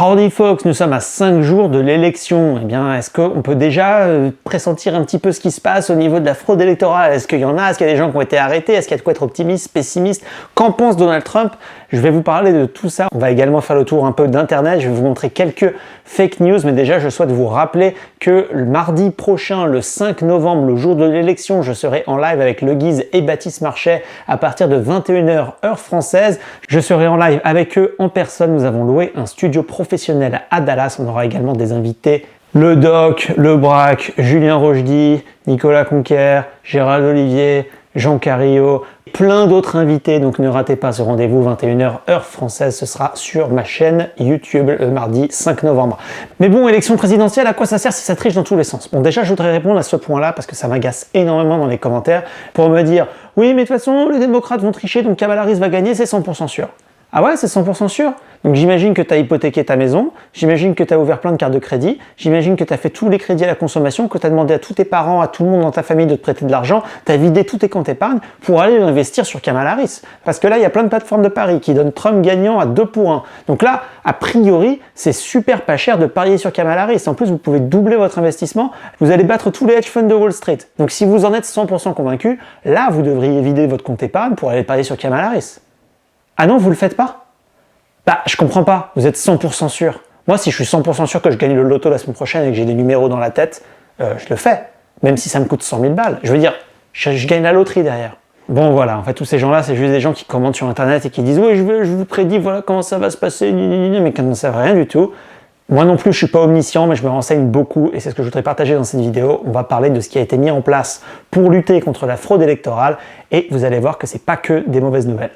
Howdy folks, nous sommes à 5 jours de l'élection. Eh bien, est-ce qu'on peut déjà pressentir un petit peu ce qui se passe au niveau de la fraude électorale? Est-ce qu'il y en a? Est-ce qu'il y a des gens qui ont été arrêtés? Est-ce qu'il y a de quoi être optimiste, pessimiste? Qu'en pense Donald Trump? Je vais vous parler de tout ça. On va également faire le tour un peu d'Internet. Je vais vous montrer quelques fake news, mais déjà, je souhaite vous rappeler que le mardi prochain, le 5 novembre, le jour de l'élection, je serai en live avec Le Guise et Baptiste Marchais à partir de 21h heure française. Je serai en live avec eux en personne. Nous avons loué un studio professionnel à Dallas. On aura également des invités. Le Doc, Le Braque, Julien Rochdy, Nicolas Conquer, Gérald Olivier, Jean Carillo, plein d'autres invités, donc ne ratez pas ce rendez-vous 21h heure française, ce sera sur ma chaîne YouTube le mardi 5 novembre. Mais bon, élection présidentielle, à quoi ça sert si ça triche dans tous les sens? Bon, déjà je voudrais répondre à ce point-là parce que ça m'agace énormément dans les commentaires pour me dire « Oui, mais de toute façon, les démocrates vont tricher, donc Kamala Harris va gagner, c'est 100% sûr. » Ah ouais, c'est 100% sûr? Donc j'imagine que tu as hypothéqué ta maison, j'imagine que tu as ouvert plein de cartes de crédit, j'imagine que tu as fait tous les crédits à la consommation, que tu as demandé à tous tes parents, à tout le monde dans ta famille de te prêter de l'argent, tu as vidé tous tes comptes épargne pour aller investir sur Kamala Harris. Parce que là, il y a plein de plateformes de paris qui donnent Trump gagnant à 2 pour 1. Donc là, a priori, c'est super pas cher de parier sur Kamala Harris. En plus, vous pouvez doubler votre investissement, vous allez battre tous les hedge funds de Wall Street. Donc si vous en êtes 100% convaincu, là, vous devriez vider votre compte épargne pour aller parier sur Kamala Harris. Ah non, vous le faites pas? Bah, je comprends pas, vous êtes 100% sûr. Moi, si je suis 100% sûr que je gagne le loto la semaine prochaine et que j'ai des numéros dans la tête, je le fais. Même si ça me coûte 100 000 balles. Je veux dire, je gagne la loterie derrière. Bon, voilà, en fait, tous ces gens-là, c'est juste des gens qui commentent sur Internet et qui disent « Oui, je vous prédis, voilà comment ça va se passer, mais qui ne savent rien du tout. » Moi non plus, je suis pas omniscient, mais je me renseigne beaucoup et c'est ce que je voudrais partager dans cette vidéo. On va parler de ce qui a été mis en place pour lutter contre la fraude électorale et vous allez voir que c'est pas que des mauvaises nouvelles.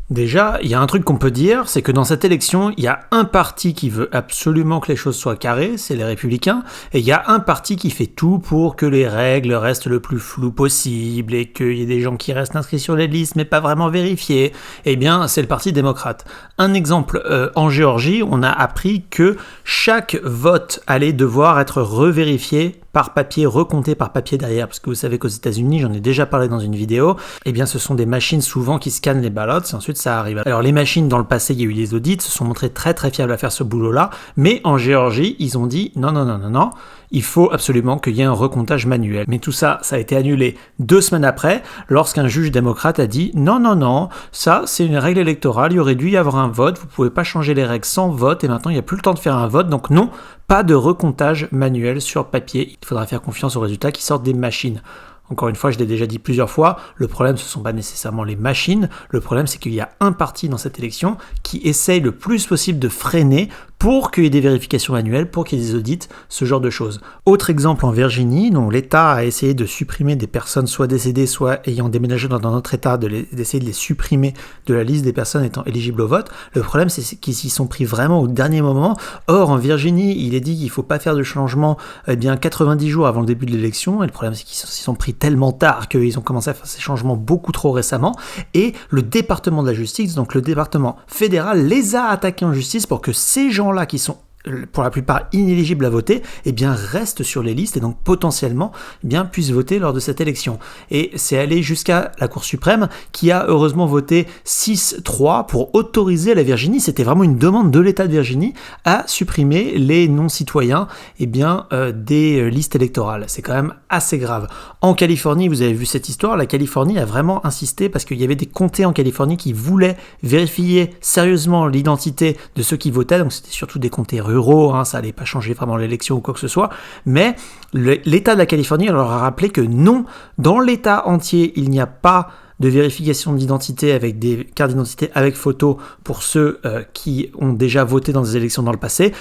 Déjà, il y a un truc qu'on peut dire, c'est que dans cette élection, il y a un parti qui veut absolument que les choses soient carrées, c'est les Républicains, et il y a un parti qui fait tout pour que les règles restent le plus floues possible et qu'il y ait des gens qui restent inscrits sur les listes mais pas vraiment vérifiés. Eh bien, c'est le Parti démocrate. Un exemple, en Géorgie, on a appris que chaque vote allait devoir être revérifié par papier, recompté par papier derrière, parce que vous savez qu'aux États-Unis, j'en ai déjà parlé dans une vidéo, eh bien ce sont des machines souvent qui scannent les ballots, et ensuite ça arrive. Alors les machines, dans le passé, il y a eu des audits, se sont montrées très très fiables à faire ce boulot-là, mais en Géorgie, ils ont dit non, il faut absolument qu'il y ait un recomptage manuel. Mais tout ça, ça a été annulé 2 semaines après, lorsqu'un juge démocrate a dit non, ça c'est une règle électorale, il y aurait dû y avoir un vote, vous pouvez pas changer les règles sans vote, et maintenant il n'y a plus le temps de faire un vote, donc non, pas de recomptage manuel sur papier. Il faudra faire confiance aux résultats qui sortent des machines. Encore une fois, je l'ai déjà dit plusieurs fois, le problème ce ne sont pas nécessairement les machines, le problème c'est qu'il y a un parti dans cette élection qui essaye le plus possible de freiner pour qu'il y ait des vérifications manuelles, pour qu'il y ait des audits, ce genre de choses. Autre exemple en Virginie, dont l'État a essayé de supprimer des personnes soit décédées, soit ayant déménagé dans un autre État, d'essayer de les supprimer de la liste des personnes étant éligibles au vote. Le problème, c'est qu'ils s'y sont pris vraiment au dernier moment. Or, en Virginie, il est dit qu'il ne faut pas faire de changement 90 jours avant le début de l'élection, et le problème, c'est qu'ils s'y sont pris tellement tard qu'ils ont commencé à faire ces changements beaucoup trop récemment, et le département de la justice, donc le département fédéral, les a attaqués en justice pour que ces gens-là qui sont pour la plupart inéligibles à voter, eh bien restent sur les listes et donc potentiellement eh bien puissent voter lors de cette élection. Et c'est allé jusqu'à la Cour suprême qui a heureusement voté 6-3 pour autoriser la Virginie, c'était vraiment une demande de l'État de Virginie, à supprimer les non-citoyens des listes électorales. C'est quand même assez grave. En Californie, vous avez vu cette histoire, la Californie a vraiment insisté parce qu'il y avait des comtés en Californie qui voulaient vérifier sérieusement l'identité de ceux qui votaient, donc c'était surtout des comtés ruraux, ça n'allait pas changer vraiment l'élection ou quoi que ce soit, mais l'État de la Californie leur a rappelé que non, dans l'État entier, il n'y a pas de vérification d'identité avec des cartes d'identité avec photo pour ceux qui ont déjà voté dans des élections dans le passé.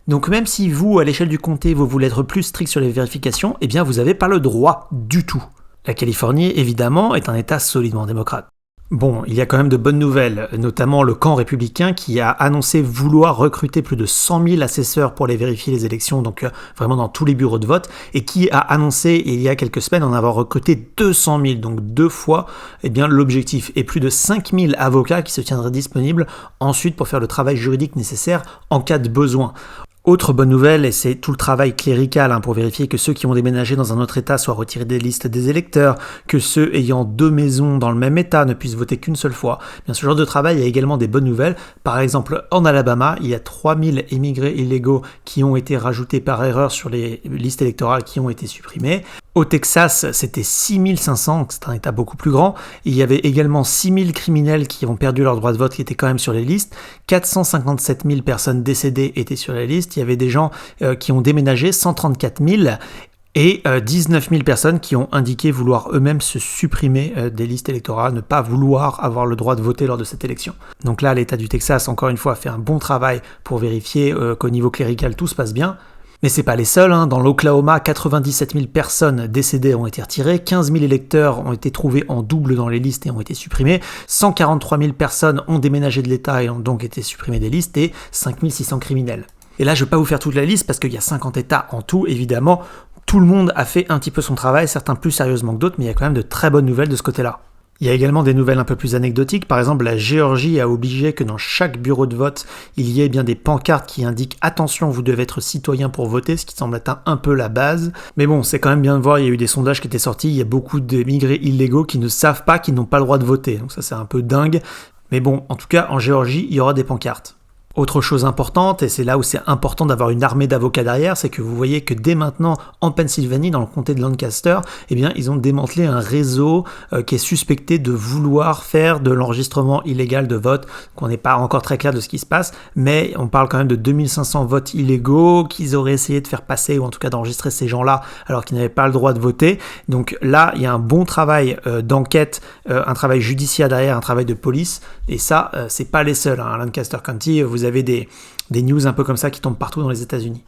Donc même si vous, à l'échelle du comté, vous voulez être plus strict sur les vérifications, eh bien vous n'avez pas le droit du tout. La Californie, évidemment, est un État solidement démocrate. Bon, il y a quand même de bonnes nouvelles, notamment le camp républicain qui a annoncé vouloir recruter plus de 100 000 assesseurs pour aller vérifier les élections, donc vraiment dans tous les bureaux de vote, et qui a annoncé il y a quelques semaines en avoir recruté 200 000, donc 2 fois l'objectif, et plus de 5 000 avocats qui se tiendraient disponibles ensuite pour faire le travail juridique nécessaire en cas de besoin. Autre bonne nouvelle, et c'est tout le travail clérical pour vérifier que ceux qui ont déménagé dans un autre état soient retirés des listes des électeurs, que ceux ayant 2 maisons dans le même état ne puissent voter qu'une seule fois. Bien, ce genre de travail a également des bonnes nouvelles. Par exemple, en Alabama, il y a 3000 immigrés illégaux qui ont été rajoutés par erreur sur les listes électorales qui ont été supprimées. Au Texas, c'était 6500, c'est un état beaucoup plus grand. Il y avait également 6000 criminels qui ont perdu leur droit de vote qui étaient quand même sur les listes. 457 000 personnes décédées étaient sur la liste. Il y avait des gens qui ont déménagé, 134 000. Et 19 000 personnes qui ont indiqué vouloir eux-mêmes se supprimer des listes électorales, ne pas vouloir avoir le droit de voter lors de cette élection. Donc là, l'État du Texas, encore une fois, a fait un bon travail pour vérifier qu'au niveau clérical, tout se passe bien. Mais c'est pas les seuls, Dans l'Oklahoma, 97 000 personnes décédées ont été retirées, 15 000 électeurs ont été trouvés en double dans les listes et ont été supprimés, 143 000 personnes ont déménagé de l'État et ont donc été supprimées des listes, et 5 600 criminels. Et là, je vais pas vous faire toute la liste parce qu'il y a 50 États en tout, évidemment. Tout le monde a fait un petit peu son travail, certains plus sérieusement que d'autres, mais il y a quand même de très bonnes nouvelles de ce côté-là. Il y a également des nouvelles un peu plus anecdotiques. Par exemple, la Géorgie a obligé que dans chaque bureau de vote, il y ait bien des pancartes qui indiquent « Attention, vous devez être citoyen pour voter », ce qui semble être un peu la base. Mais bon, c'est quand même bien de voir, il y a eu des sondages qui étaient sortis, il y a beaucoup d'immigrés illégaux qui ne savent pas qu'ils n'ont pas le droit de voter. Donc ça, c'est un peu dingue. Mais bon, en tout cas, en Géorgie, il y aura des pancartes. Autre chose importante, et c'est là où c'est important d'avoir une armée d'avocats derrière, c'est que vous voyez que dès maintenant, en Pennsylvanie, dans le comté de Lancaster, eh bien, ils ont démantelé un réseau qui est suspecté de vouloir faire de l'enregistrement illégal de vote, qu'on n'est pas encore très clair de ce qui se passe, mais on parle quand même de 2500 votes illégaux qu'ils auraient essayé de faire passer, ou en tout cas d'enregistrer ces gens-là, alors qu'ils n'avaient pas le droit de voter. Donc là, il y a un bon travail d'enquête, un travail judiciaire derrière, un travail de police, et ça, c'est pas les seuls. À Lancaster County, vous avez des news un peu comme ça qui tombent partout dans les États-Unis.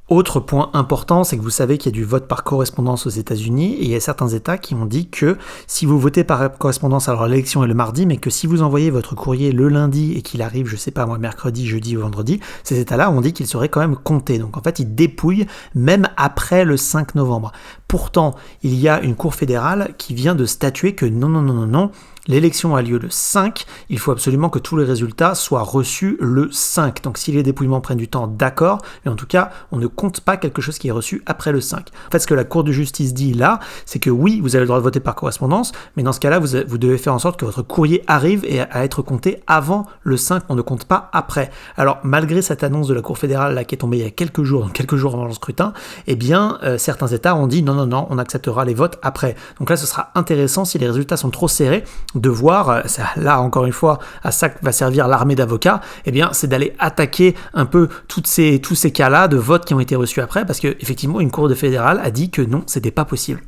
Autre point important, c'est que vous savez qu'il y a du vote par correspondance aux États-Unis, et il y a certains États qui ont dit que si vous votez par correspondance, alors l'élection est le mardi, mais que si vous envoyez votre courrier le lundi et qu'il arrive, je sais pas moi, mercredi, jeudi ou vendredi, ces États-là ont dit qu'il serait quand même compté. Donc en fait, ils dépouillent même après le 5 novembre. Pourtant, il y a une cour fédérale qui vient de statuer que non, l'élection a lieu le 5, il faut absolument que tous les résultats soient reçus le 5. Donc si les dépouillements prennent du temps, d'accord, mais en tout cas, on ne compte pas quelque chose qui est reçu après le 5. En fait, ce que la Cour de justice dit là, c'est que oui, vous avez le droit de voter par correspondance, mais dans ce cas-là, vous devez faire en sorte que votre courrier arrive et à être compté avant le 5, on ne compte pas après. Alors, malgré cette annonce de la Cour fédérale là, qui est tombée il y a quelques jours avant le scrutin, eh bien, certains États ont dit non, on acceptera les votes après. Donc là, ce sera intéressant si les résultats sont trop serrés, de voir, là encore une fois, à ça que va servir l'armée d'avocats, eh bien, c'est d'aller attaquer un peu tous ces cas-là de votes qui ont été reçus après, parce que effectivement, une cour fédérale a dit que non, c'était pas possible.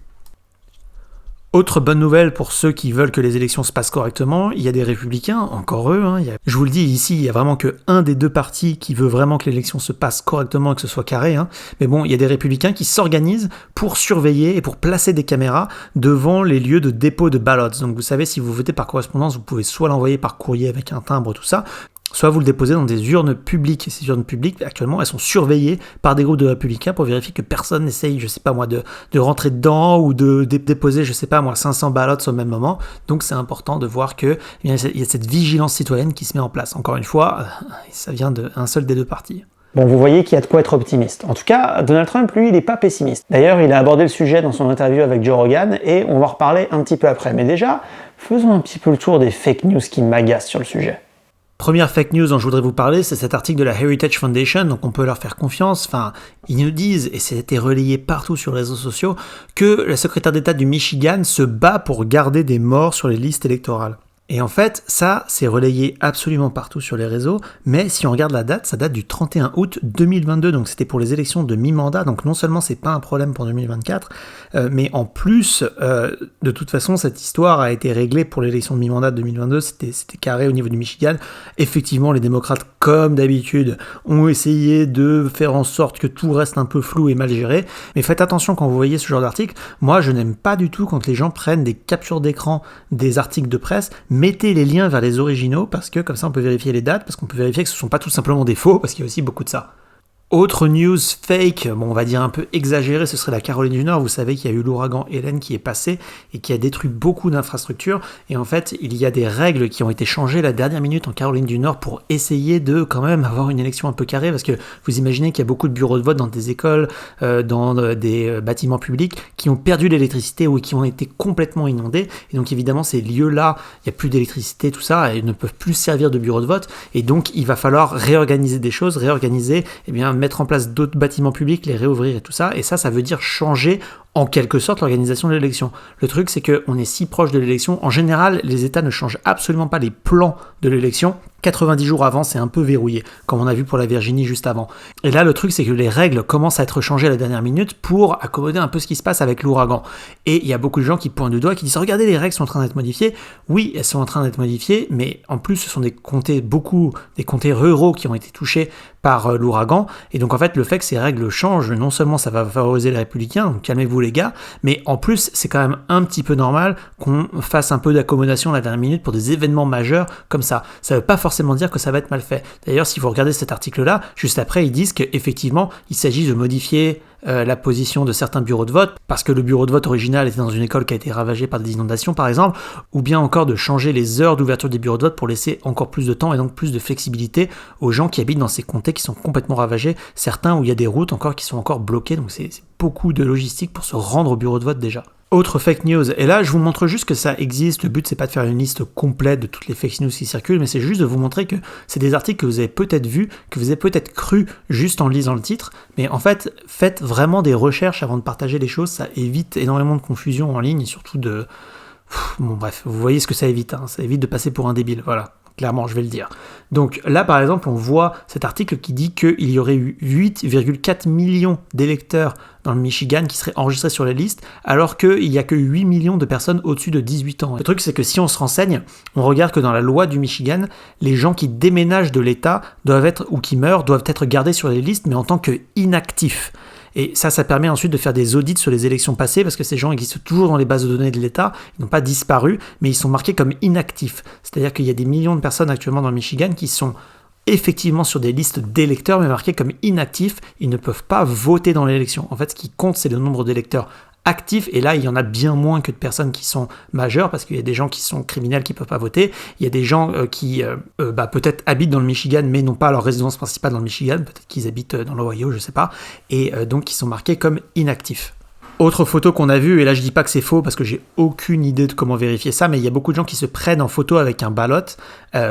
Autre bonne nouvelle pour ceux qui veulent que les élections se passent correctement, il y a des républicains, encore eux, je vous le dis ici, il y a vraiment que un des deux partis qui veut vraiment que l'élection se passe correctement et que ce soit carré, mais bon, il y a des républicains qui s'organisent pour surveiller et pour placer des caméras devant les lieux de dépôt de ballots. Donc vous savez, si vous votez par correspondance, vous pouvez soit l'envoyer par courrier avec un timbre, tout ça, soit vous le déposez dans des urnes publiques. Et ces urnes publiques, actuellement, elles sont surveillées par des groupes de républicains pour vérifier que personne n'essaye, je sais pas moi, de rentrer dedans ou de déposer, je sais pas moi, 500 ballots au même moment. Donc c'est important de voir qu'il y a cette vigilance citoyenne qui se met en place. Encore une fois, ça vient d'un seul des deux partis. Bon, vous voyez qu'il y a de quoi être optimiste. En tout cas, Donald Trump, lui, il n'est pas pessimiste. D'ailleurs, il a abordé le sujet dans son interview avec Joe Rogan, et on va en reparler un petit peu après. Mais déjà, faisons un petit peu le tour des fake news qui m'agacent sur le sujet. Première fake news dont je voudrais vous parler, c'est cet article de la Heritage Foundation, donc on peut leur faire confiance. Enfin, ils nous disent, et ça a été relayé partout sur les réseaux sociaux, que la secrétaire d'État du Michigan se bat pour garder des morts sur les listes électorales. Et en fait, ça, c'est relayé absolument partout sur les réseaux, mais si on regarde la date, ça date du 31 août 2022, donc c'était pour les élections de mi-mandat, donc non seulement c'est pas un problème pour 2024, mais en plus, de toute façon, cette histoire a été réglée pour l'élection de mi-mandat de 2022, c'était carré au niveau du Michigan. Effectivement, les démocrates, comme d'habitude, ont essayé de faire en sorte que tout reste un peu flou et mal géré, mais faites attention quand vous voyez ce genre d'article. Moi, je n'aime pas du tout quand les gens prennent des captures d'écran des articles de presse. Mettez les liens vers les originaux, parce que comme ça on peut vérifier les dates, parce qu'on peut vérifier que ce ne sont pas tout simplement des faux, parce qu'il y a aussi beaucoup de ça. Autre news fake, bon, on va dire un peu exagérée, ce serait la Caroline du Nord. Vous savez qu'il y a eu l'ouragan Hélène qui est passé et qui a détruit beaucoup d'infrastructures. Et en fait, il y a des règles qui ont été changées la dernière minute en Caroline du Nord pour essayer de quand même avoir une élection un peu carrée. Parce que vous imaginez qu'il y a beaucoup de bureaux de vote dans des écoles, dans des bâtiments publics qui ont perdu l'électricité ou qui ont été complètement inondés. Et donc évidemment, ces lieux-là, il n'y a plus d'électricité, tout ça, et ne peuvent plus servir de bureau de vote. Et donc, il va falloir réorganiser des choses, mettre en place d'autres bâtiments publics, les réouvrir et tout ça, et ça veut dire changer en quelque sorte l'organisation de l'élection. Le truc, c'est qu'on est si proche de l'élection, en général, les États ne changent absolument pas les plans de l'élection. 90 jours avant, c'est un peu verrouillé, comme on a vu pour la Virginie juste avant. Et là, le truc, c'est que les règles commencent à être changées à la dernière minute pour accommoder un peu ce qui se passe avec l'ouragan. Et il y a beaucoup de gens qui pointent du doigt, qui disent « Regardez, les règles sont en train d'être modifiées. » Oui, elles sont en train d'être modifiées, mais en plus, ce sont des comtés ruraux qui ont été touchés par l'ouragan. Et donc, en fait, le fait que ces règles changent, non seulement ça va favoriser les républicains, donc calmez-vous les gars, mais en plus, c'est quand même un petit peu normal qu'on fasse un peu d'accommodation à la dernière minute pour des événements majeurs comme ça. Ça ne veut pas forcément dire que ça va être mal fait. D'ailleurs, si vous regardez cet article-là, juste après, ils disent qu'effectivement, il s'agit de modifier la position de certains bureaux de vote, parce que le bureau de vote original était dans une école qui a été ravagée par des inondations, par exemple, ou bien encore de changer les heures d'ouverture des bureaux de vote pour laisser encore plus de temps et donc plus de flexibilité aux gens qui habitent dans ces comtés qui sont complètement ravagés, certains où il y a des routes encore qui sont encore bloquées, donc c'est beaucoup de logistique pour se rendre au bureau de vote déjà. Autre fake news, et là je vous montre juste que ça existe, le but c'est pas de faire une liste complète de toutes les fake news qui circulent, mais c'est juste de vous montrer que c'est des articles que vous avez peut-être vus, que vous avez peut-être cru juste en lisant le titre, mais en fait faites vraiment des recherches avant de partager les choses, ça évite énormément de confusion en ligne et surtout de... Bon bref, vous voyez ce que ça évite, ça évite de passer pour un débile, voilà. Clairement, je vais le dire. Donc là, par exemple, on voit cet article qui dit qu'il y aurait eu 8,4 millions d'électeurs dans le Michigan qui seraient enregistrés sur la liste, alors qu'il n'y a que 8 millions de personnes au-dessus de 18 ans. Le truc, c'est que si on se renseigne, on regarde que dans la loi du Michigan, les gens qui déménagent de l'État ou qui meurent doivent être gardés sur les listes, mais en tant qu'inactifs. Et ça permet ensuite de faire des audits sur les élections passées, parce que ces gens existent toujours dans les bases de données de l'État, ils n'ont pas disparu, mais ils sont marqués comme inactifs. C'est-à-dire qu'il y a des millions de personnes actuellement dans le Michigan qui sont effectivement sur des listes d'électeurs, mais marqués comme inactifs, ils ne peuvent pas voter dans l'élection. En fait, ce qui compte, c'est le nombre d'électeurs actifs, et là il y en a bien moins que de personnes qui sont majeures, parce qu'il y a des gens qui sont criminels qui ne peuvent pas voter, il y a des gens qui peut-être habitent dans le Michigan mais n'ont pas leur résidence principale dans le Michigan, peut-être qu'ils habitent dans l'Ohio, je sais pas, et donc qui sont marqués comme inactifs. Autre photo qu'on a vue, et là je dis pas que c'est faux parce que j'ai aucune idée de comment vérifier ça, mais il y a beaucoup de gens qui se prennent en photo avec un ballot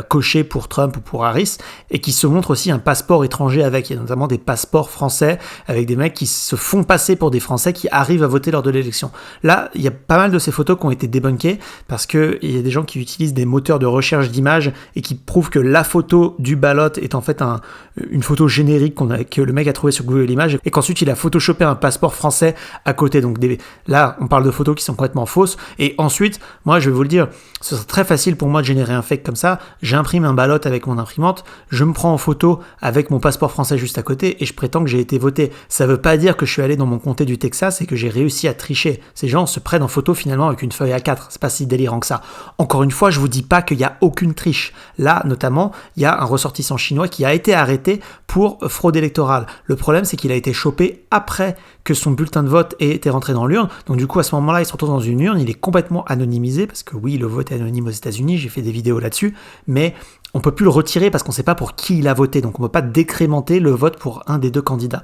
coché pour Trump ou pour Harris, et qui se montrent aussi un passeport étranger avec. Il y a notamment des passeports français avec des mecs qui se font passer pour des Français qui arrivent à voter lors de l'élection. Là, il y a pas mal de ces photos qui ont été débunkées parce qu'il y a des gens qui utilisent des moteurs de recherche d'images et qui prouvent que la photo du ballot est en fait une photo générique que le mec a trouvé sur Google Images, et qu'ensuite il a photoshopé un passeport français à côté. Donc là, on parle de photos qui sont complètement fausses. Et ensuite, moi, je vais vous le dire, ce serait très facile pour moi de générer un fake comme ça. J'imprime un ballot avec mon imprimante, je me prends en photo avec mon passeport français juste à côté et je prétends que j'ai été voté. Ça veut pas dire que je suis allé dans mon comté du Texas et que j'ai réussi à tricher. Ces gens se prennent en photo finalement avec une feuille A4. C'est pas si délirant que ça. Encore une fois, je vous dis pas qu'il y a aucune triche. Là, notamment, il y a un ressortissant chinois qui a été arrêté pour fraude électorale. Le problème, c'est qu'il a été chopé après que son bulletin de vote ait été rentré dans l'urne. Donc du coup, à ce moment-là, il se retrouve dans une urne, il est complètement anonymisé, parce que oui, le vote est anonyme aux États-Unis, j'ai fait des vidéos là-dessus, mais on peut plus le retirer parce qu'on ne sait pas pour qui il a voté, donc on ne peut pas décrémenter le vote pour un des deux candidats.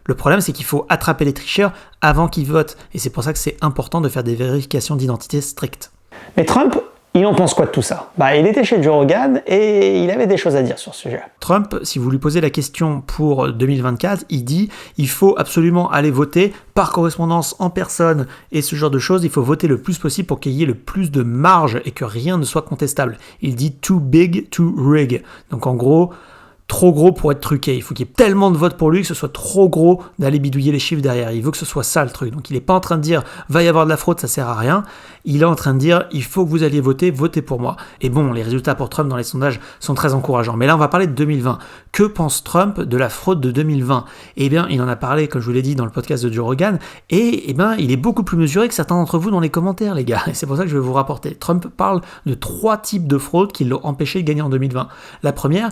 Le problème, c'est qu'il faut attraper les tricheurs avant qu'ils votent, et c'est pour ça que c'est important de faire des vérifications d'identité strictes. Mais Trump, il en pense quoi de tout ça ? Il était chez Joe Rogan et il avait des choses à dire sur ce sujet. Trump, si vous lui posez la question pour 2024, il dit il faut absolument aller voter par correspondance en personne et ce genre de choses. Il faut voter le plus possible pour qu'il y ait le plus de marge et que rien ne soit contestable. Il dit too big to rig. Donc en gros, trop gros pour être truqué. Il faut qu'il y ait tellement de votes pour lui que ce soit trop gros d'aller bidouiller les chiffres derrière. Il veut que ce soit ça le truc. Donc il n'est pas en train de dire va y avoir de la fraude, ça sert à rien. Il est en train de dire il faut que vous alliez voter, votez pour moi. Et bon, les résultats pour Trump dans les sondages sont très encourageants. Mais là, on va parler de 2020. Que pense Trump de la fraude de 2020 ? Eh bien, il en a parlé, comme je vous l'ai dit, dans le podcast de Joe Rogan. Et il est beaucoup plus mesuré que certains d'entre vous dans les commentaires, les gars. Et c'est pour ça que je vais vous rapporter. Trump parle de 3 types de fraudes qui l'ont empêché de gagner en 2020. La première,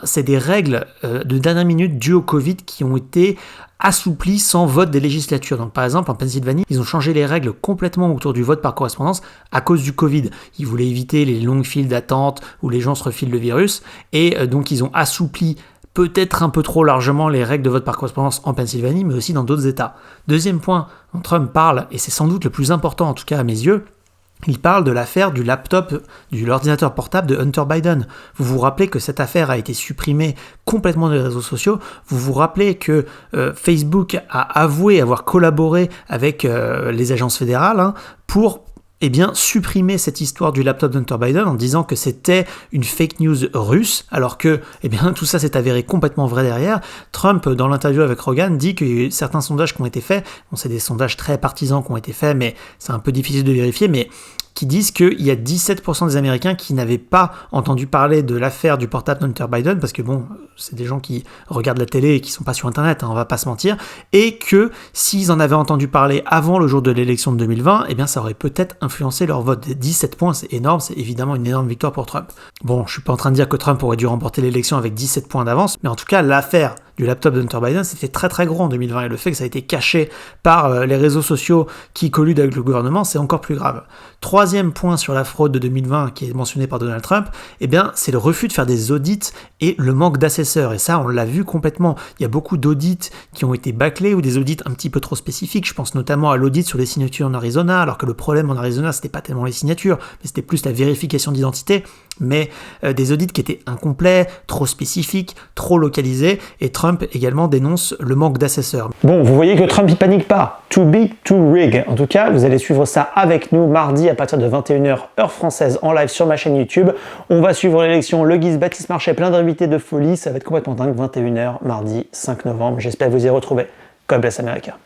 c'est c'est des règles de dernière minute dues au Covid qui ont été assouplies sans vote des législatures. Donc par exemple en Pennsylvanie, ils ont changé les règles complètement autour du vote par correspondance à cause du Covid. Ils voulaient éviter les longues files d'attente où les gens se refilent le virus et donc ils ont assoupli peut-être un peu trop largement les règles de vote par correspondance en Pennsylvanie, mais aussi dans d'autres États. Deuxième point dont Trump parle, et c'est sans doute le plus important en tout cas à mes yeux, il parle de l'affaire du laptop, de l'ordinateur portable de Hunter Biden. Vous vous rappelez que cette affaire a été supprimée complètement des réseaux sociaux. Vous vous rappelez que Facebook a avoué avoir collaboré avec les agences fédérales pour supprimer cette histoire du laptop d'Hunter Biden en disant que c'était une fake news russe, alors que tout ça s'est avéré complètement vrai derrière. Trump, dans l'interview avec Rogan, dit qu'il y a eu certains sondages qui ont été faits, bon, c'est des sondages très partisans qui ont été faits, mais c'est un peu difficile de vérifier, mais qui disent qu'il y a 17% des Américains qui n'avaient pas entendu parler de l'affaire du portable d'Hunter Biden, parce que bon, c'est des gens qui regardent la télé et qui sont pas sur Internet, on va pas se mentir, et que s'ils en avaient entendu parler avant le jour de l'élection de 2020, ça aurait peut-être influencé leur vote. 17 points, c'est énorme, c'est évidemment une énorme victoire pour Trump. Bon, je suis pas en train de dire que Trump aurait dû remporter l'élection avec 17 points d'avance, mais en tout cas, l'affaire du laptop d'Hunter Biden, c'était très très gros en 2020, et le fait que ça a été caché par les réseaux sociaux qui colludent avec le gouvernement, c'est encore plus grave. Troisième point sur la fraude de 2020 qui est mentionné par Donald Trump, c'est le refus de faire des audits et le manque d'assesseurs, et ça on l'a vu complètement. Il y a beaucoup d'audits qui ont été bâclés ou des audits un petit peu trop spécifiques, je pense notamment à l'audit sur les signatures en Arizona, alors que le problème en Arizona c'était pas tellement les signatures, mais c'était plus la vérification d'identité, mais des audits qui étaient incomplets, trop spécifiques, trop localisés, et Trump également dénonce le manque d'assesseurs. Bon, vous voyez que Trump il panique pas. Too big to rig. En tout cas, vous allez suivre ça avec nous mardi à partir de 21h heure française en live sur ma chaîne YouTube. On va suivre l'élection, le Guise, Baptiste Marchais, plein d'invités de folie. Ça va être complètement dingue. 21h mardi 5 novembre. J'espère vous y retrouver. God bless America.